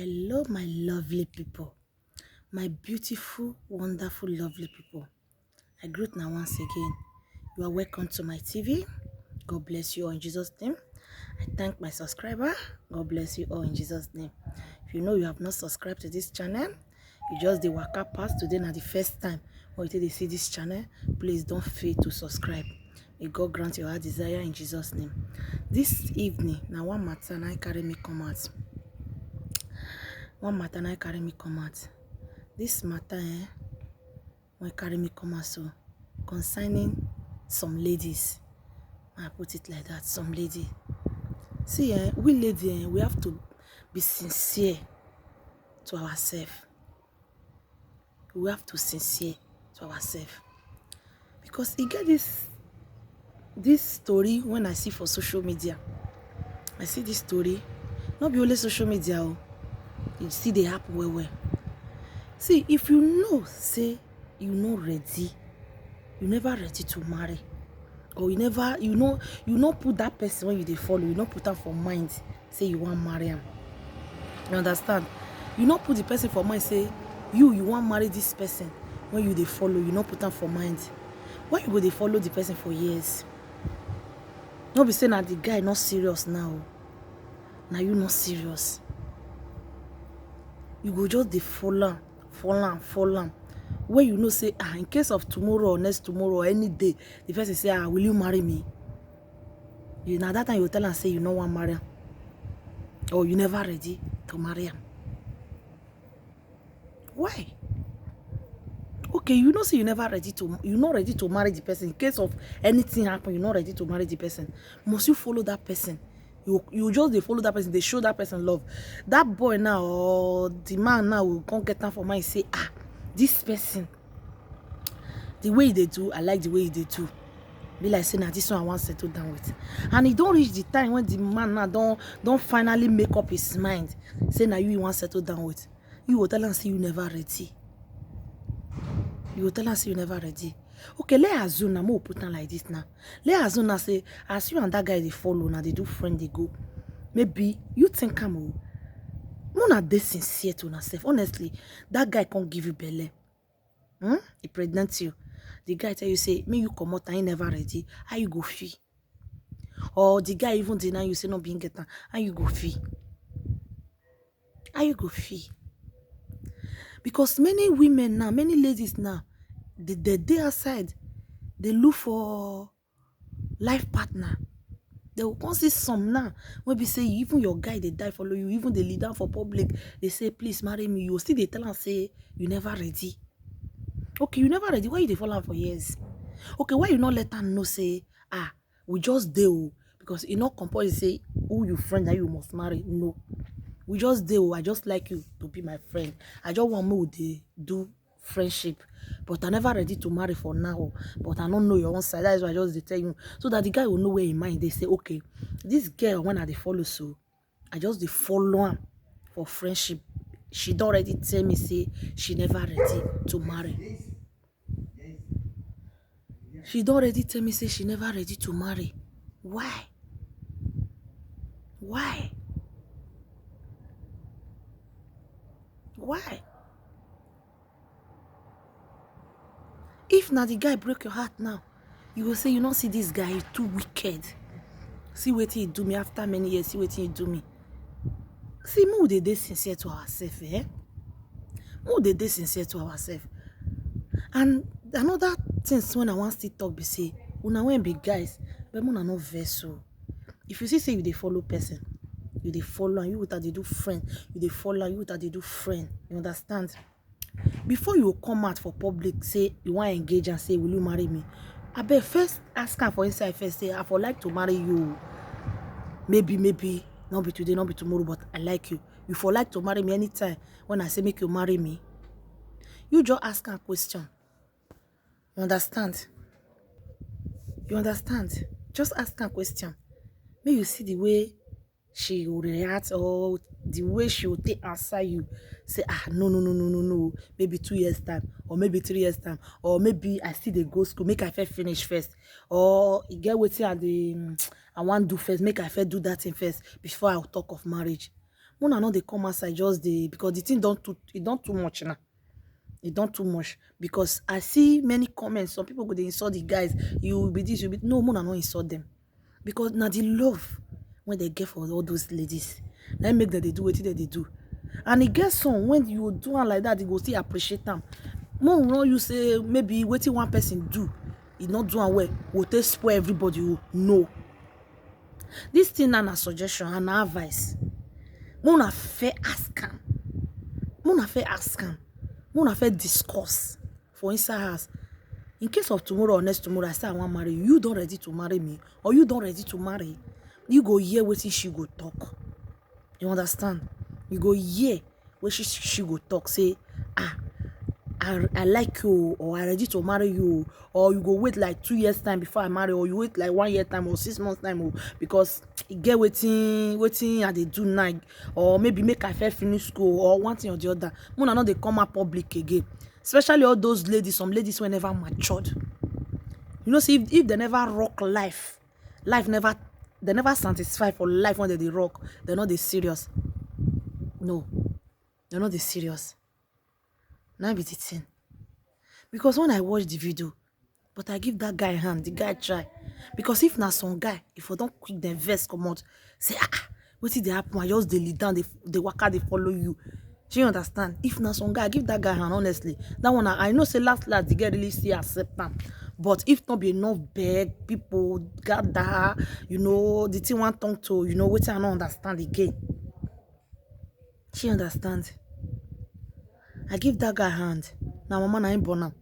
Hello, my lovely people, my beautiful, wonderful, lovely people. I greet now once again. You are welcome to my TV. God bless you all in Jesus' name. I thank my subscriber. God bless you all in Jesus' name. If you know you have not subscribed to this channel, you just the waka pass today na the first time when you see this channel, please don't fail to subscribe. May God grant your heart desire in Jesus' name. This evening, now one matter and I carry me come out. One matter now carry me come out. This matter, when carry me come out, so concerning some ladies. I put it like that, some lady. See, we lady, we have to be sincere to ourselves. We have to sincere to ourselves. Because you get this story when I see for social media. I see this story, not be only social media, oh. You see they happen well. See, if you know, say you not ready, you never ready to marry, or you not put that person when you dey follow, you not put her for mind, say you want marry him. You understand? You not put the person for mind, say you want marry this person when you dey follow, you not put her for mind. Why you go dey follow the person for years? Not be saying that the guy not serious now. Now you not serious. You go just dey follow am. When you know say in case of tomorrow or next tomorrow or any day, the person say will you marry me? You now that time you tell am say you no want marry am, or you never ready to marry am. Why? Okay, you know say you not ready to marry the person. In case of anything happen, you're not ready to marry the person. Must you follow that person? You just they follow that person, they show that person love. That boy now or the man now will come get down for mind, say this person, the way they do, I like the way they do. Be like saying this one I want to settle down with. And it don't reach the time when the man now don't finally make up his mind, say now you want to settle down with. You will tell him say you never ready. You will tell us you never ready. Okay, let's assume now, put on like this now. Let's assume now say, as you and that guy they follow, now they do friend, they go. Maybe you think I'm not that sincere to yourself. Honestly, that guy can't give you belly. He pregnant you. The guy tell you say, me you come out and you never ready. How you go fee? Or the guy even deny you say not being get how you go fee? How you go fee? Because many women now, many ladies now, they outside, they look for life partner. They will come see some now. Maybe say even your guy they die follow you, even the leader for public, they say please marry me. You still they tell and say you never ready. Okay, you never ready. Why you they follow for years? Okay, why you not let them know say we just deal, because you not compulsory say who you friend that you must marry. No. We just deal. I just like you to be my friend. I just want me to do friendship, but I never ready to marry for now. But I don't know your own side. That is why I just tell you, so that the guy will know where in mind. They say, okay, this girl when I follow, so I just follow her for friendship. She don't already tell me say she never ready to marry. She don't already tell me say she never ready to marry. Why? Why? Why? If now the guy break your heart now, you will say, you don't see this guy, he's too wicked. See what he do me after many years, see what he do me. See, more they sincere to ourselves, More they sincere to ourselves. And another things when I want to talk be say, una when big guys, but una no vessel. If you say you they follow person, you they follow, and you that they do friend, you they follow, and you that they do friend. You understand? Before you come out for public, say you want to engage and say, will you marry me? I bet first ask her for inside first, say, I would like to marry you. Maybe, not be today, not be tomorrow, but I like you. You for like to marry me anytime when I say make you marry me. You just ask her a question. You understand? You understand? Just ask her a question. May you see the way she will react, or the way she will take answer you. Say no, maybe 2 years time, or maybe 3 years time, or maybe I still dey go school, make I first finish first, or you get wetin I want do first, make I first do that thing first before I talk of marriage. Una no dey come outside just dey, because the thing don't too much now. It don't too much, because I see many comments. Some people go dey insult the guys. You will be this, you will be no. Una no insult them, because now the love when they get for all those ladies, that make them they do what they do. And it gets some when you do one like that, they go still appreciate them. More no, you say maybe waiting one person do, it not doing well, will take spoil everybody. No, this thing and a suggestion and advice. Mona fair ask him. Mona fair ask him. Mona fair discuss for inside house. In case of tomorrow or next tomorrow, I say I want to marry you. You don't ready to marry me, or you don't ready to marry. You go hear what she go talk. You understand? You go hear what she go talk. Say, I like you, or I ready to marry you, or you go wait like 2 years time before I marry, or you wait like 1 year time or 6 months time, because you get waiting and they do now, or maybe make I first finish school, or one thing or the other. Mona no they come out public again, especially all those ladies. Some ladies were never matured. You know, see if they never rock life never, they never satisfy for life. When they rock, they're not they serious. No, they're not they serious. Now be the thing. Because when I watch the video, but I give that guy hand, the guy try. Because if na some guy, if I don't quick the verse come out, say, what did they happen? I just they lead down, they waka, they follow you. Do you understand? If na some guy, give that guy hand, honestly. That one, I know say last, the guy really see accept them. But if not be enough beg, people gather, you know, the thing want tongue to, you know, what I don't understand again. She understand. I give that guy hand. Now mama na him born am.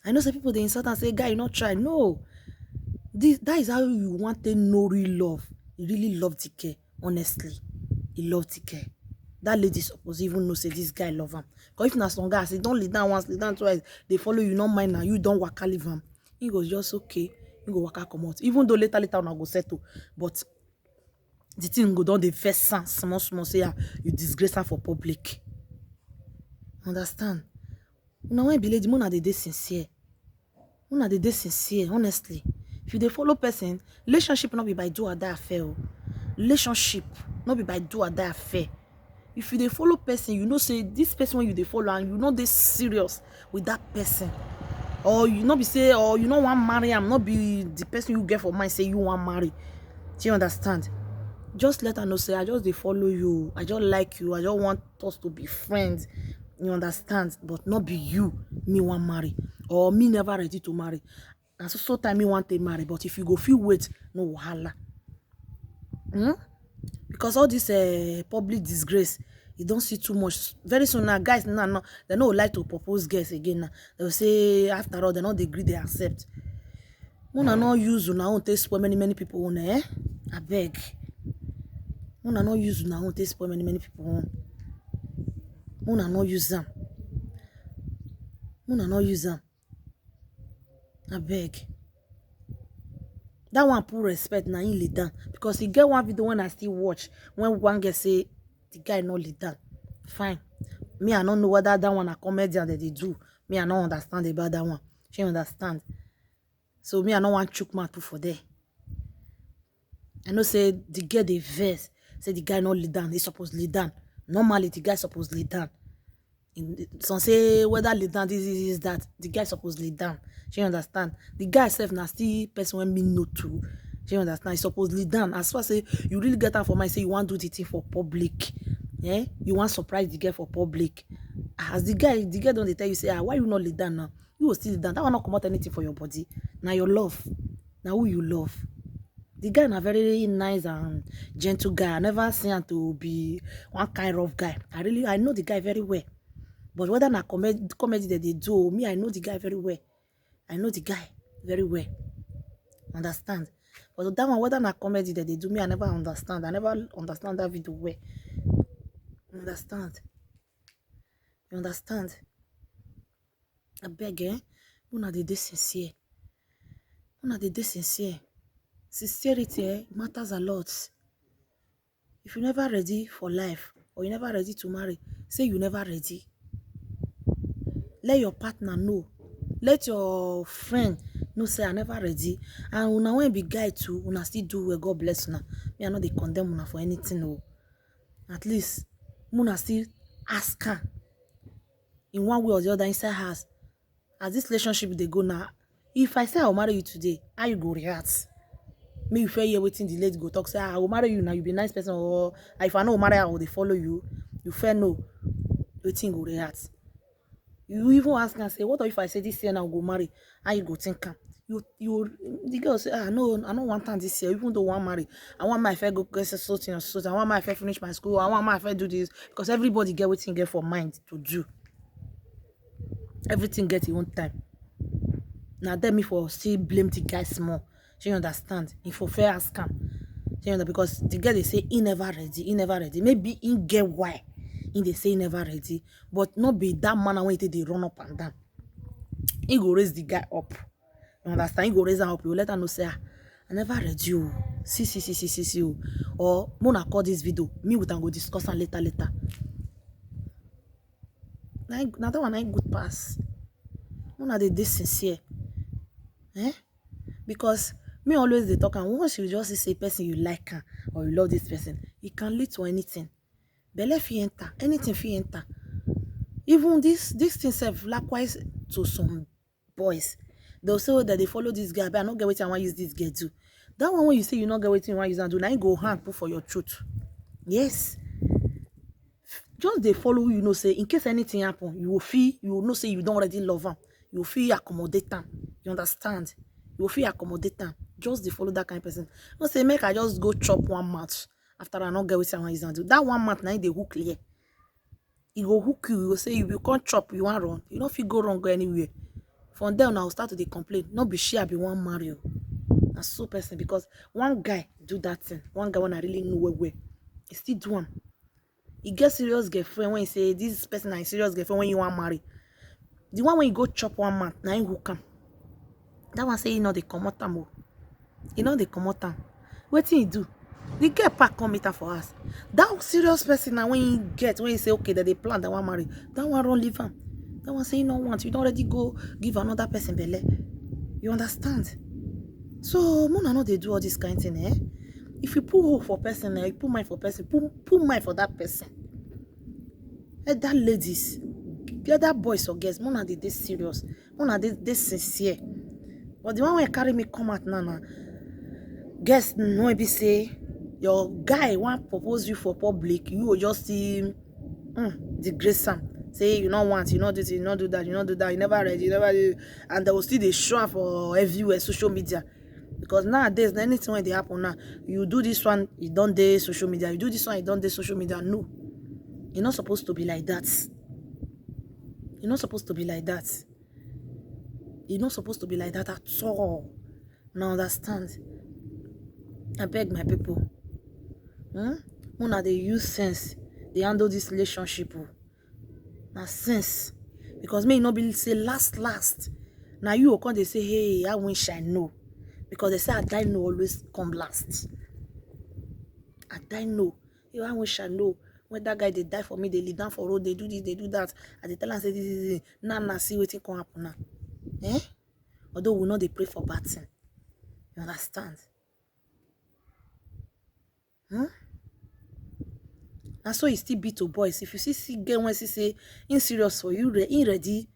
I know some people they insult and say, guy, you not try. No. That is how you want to know real love. You really love the care. Honestly. You love the care. That lady suppose even know say this guy love him. Because if na some guy say don't lead down once, lead down twice, they follow you, not mind now. You don't waka leave him. He goes just okay. You go waka come out. Even though later una go settle. But the thing go down the first sense. Small say you disgrace her for public. Understand? Una when be lady, una dey sincere. Una dey sincere, honestly. If you dey follow person, relationship not be by do or die affair. Relationship not be by do or die affair. If you dey follow person, you know say this person when you dey follow, and you know they serious with that person. Or you not be say, or you know want marry am, not be the person you get for mind say you want marry. Do you understand? Just let her know say I just dey follow you. I just like you. I just want us to be friends. You understand? But not be you, me want marry, or me never ready to marry. And so time me want to marry. But if you go feel wait, no wahala. Because all this public disgrace, you don't see too much. Very soon now, guys, no, they don't like to propose girls again now. They'll say after all, they not agree, they accept. Mona not use una own to spoil many people on I beg. Mona not use una own to spoil many people on. Mona not use them. Mona not use them. I beg. That one put respect na in lead down. Because he get one video when I still watch, when one girl say the guy not lead down. Fine. Me, I don't know whether that one a comedian that they do. Me, I don't understand about that one. She understand. So me, I don't want chook mouth for there. I know say the girl they verse. Say the guy not lead down. He supposed lead down. Normally the guy supposed lead down. Some say whether lead down this is that the guy supposed lead down. She understand. The guy self na still person when me know too. She understand. He supposed lead down. As far as say you really get out for mind, say you want to do the thing for public. Yeah, you want surprise the girl for public. As the girl don't they tell you say why you not lead down now? You will still lead down. That will not come out anything for your body. Now your love. Now who you love. The guy na very nice and gentle guy. I never seen him to be one kind of guy. I know the guy very well. But whether na comedy that they do, me, I know the guy very well. I know the guy very well. Understand? But that one, whether na comedy that they do, me, I never understand. I never understand that video well. Understand? You understand? I beg, una dey sincere. Una dey sincere. Sincerity matters a lot. If you never ready for life, or you never ready to marry, say you never ready. Let your partner know. Let your friend know say I never ready. And una when be guy too, una still do well. God bless una. Me I know they condemn una for anything. No. At least Muna still ask her in one way or the other inside house. As this relationship they go now, if I say I'll marry you today, how you go react? Me you fair hear waiting the lady go talk say I will marry you now, you be a nice person, or if I know marry I will they follow you. You fair no waiting go react. You even ask and say, what if I say this year now go marry? How you go think am? You the girl say, no, I don't want time this year, even though I want marry. I want my fair go get something or something. I want my fair finish my school. I want my fair do this. Because everybody get waiting get for mind to do. Everything get your own time. Now let me for still blame the guy small. She understand. If for fair ask him. She understand because the girl they say he never ready, he never ready. Maybe he get why. They say he never ready. But not be that man when they run up and down. He go raise the guy up. You understand? He go raise him up. You let her know say, I never read you. See. Or Mona call this video. Me with and go discuss and later. Now that one ain't good pass. Mona they sincere. Because me always they talk and once you just say person you like her or you love this person, it can lead to anything. Belle fi enter, anything fi enter. Even this thing self likewise to some boys. They'll say that they follow this guy, but I don't get what I want use this girl do. That one when you say you not get what you want use and do, now you go hand put for your truth. Yes. Just they follow you know say in case anything happen, you will feel you will know say you don't already love them. You will feel accommodate them. You understand? You will feel accommodate them. Just they follow that kind of person. Don't say make I just go chop 1 month after I not get what I want use and do. That 1 month now they hook clear. He go hook you, he will say if you can't chop, you want run. You don't feel go wrong go anywhere. From there now start to complain. Not be sure I be one Mario. That's so person because one guy do that thing. One guy when I really know where he still do one. He get serious girlfriend when he say this person is serious girlfriend when you want marry. The one when you go chop 1 month, now you come. That one say you know they come out time. You know they come out time. What he do? The girl pack come meet her for us. That serious person now when you say okay that they plan that one marry, that one run leave him. That one say you don't want, you don't already go give another person belle. You understand? So Mona know they do all this kind of thing, If you put hope for person, you put mind for person, put mind for that person. That ladies, the other boys or girls, Mona they serious. Mona they sincere. But the one when carry me come out now, guess no be say your guy want propose you for public, you will just see disgrace him. Say you don't want, you not do this, you not do that, you never ready, you never do, and they will still they show for everywhere social media. Because nowadays anything when they happen now, you do this one, you don't do social media, you do this one, you don't do social media. No, you're not supposed to be like that. You're not supposed to be like that. You're not supposed to be like that at all. Now understand? I beg my people. Una they use sense. They handle this relationship. Now sense. Because me not be say last. Now you will come they say, hey, I wish I know. Because they say I die no always come last. I die no. I wish I know. When that guy they die for me, they lead down for road, they do this, they do that. And they tell and say this. Now see what can happen now. Although we know they pray for bad thing. You understand? And so it still be to boys. If you see girl when she say in serious for you, in ready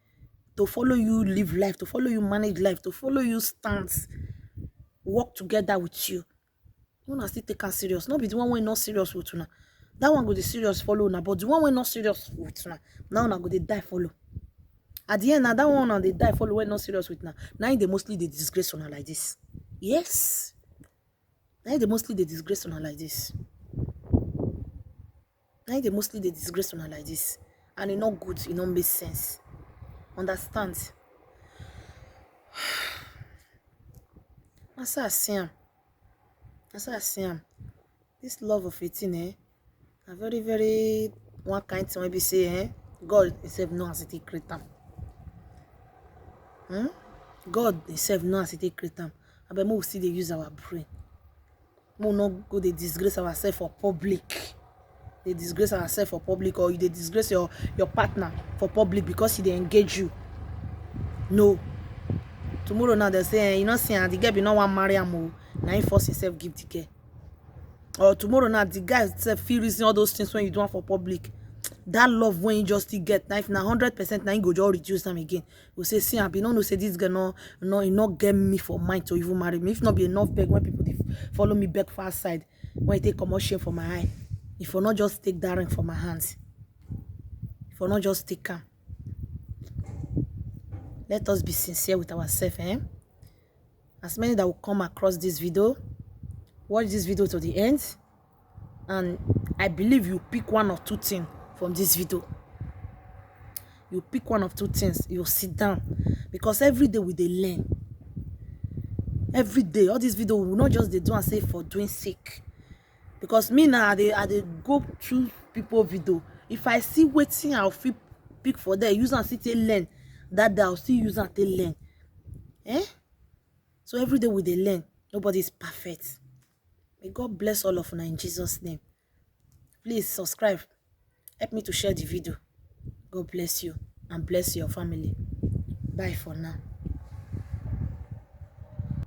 to follow you live life, to follow you manage life, to follow you stand, work together with you. You wanna still take her serious. Not be the one when not serious with you now. That one go the serious follow now, but the one when not serious with you now go they die follow. At the end now that one now they die follow when not serious with now. Now they mostly they disgrace on her like this. Yes. Now they mostly they disgrace on her like this. Now they mostly they disgrace on her like this. And it not good, it not make sense. Understand? That's how I see him. That's how I see him. This love of 18, a very, very one kind thing maybe say, God himself know as it create them. God himself know as it create them. But we still they use our brain. We not go they disgrace ourselves for public. They disgrace ourselves for public, or they disgrace your partner for public because he they engage you. No. Tomorrow now they say, you know, see, the girl be not want marry him. Now he force himself give the girl. or tomorrow now the guy feel reason all those things when you do it for public. That love when you just still get, now if na 100%, now you go just reduce them again. You say, see, I be no say this girl no you not get me for mind to even marry me. If not be enough beg when people follow me back far side, when you take commotion for my eye, if you not just take that ring for my hands, if you not just take her. Let us be sincere with ourselves, eh? As many that will come across this video, watch this video to the end, and I believe you pick one or two things from this video. You pick one of two things, you sit down, because every day we dey learn. Every day, all this video will not just they do and say for doing sake. Because me now, I dey go through people video. If I see waiting, I'll feel pick for there, use and still learn. That I'll still use and still learn. Eh? So every day we dey learn. Nobody is perfect. May God bless all of us in Jesus' name. Please subscribe. Help me to share the video. God bless you and bless your family. Bye for now.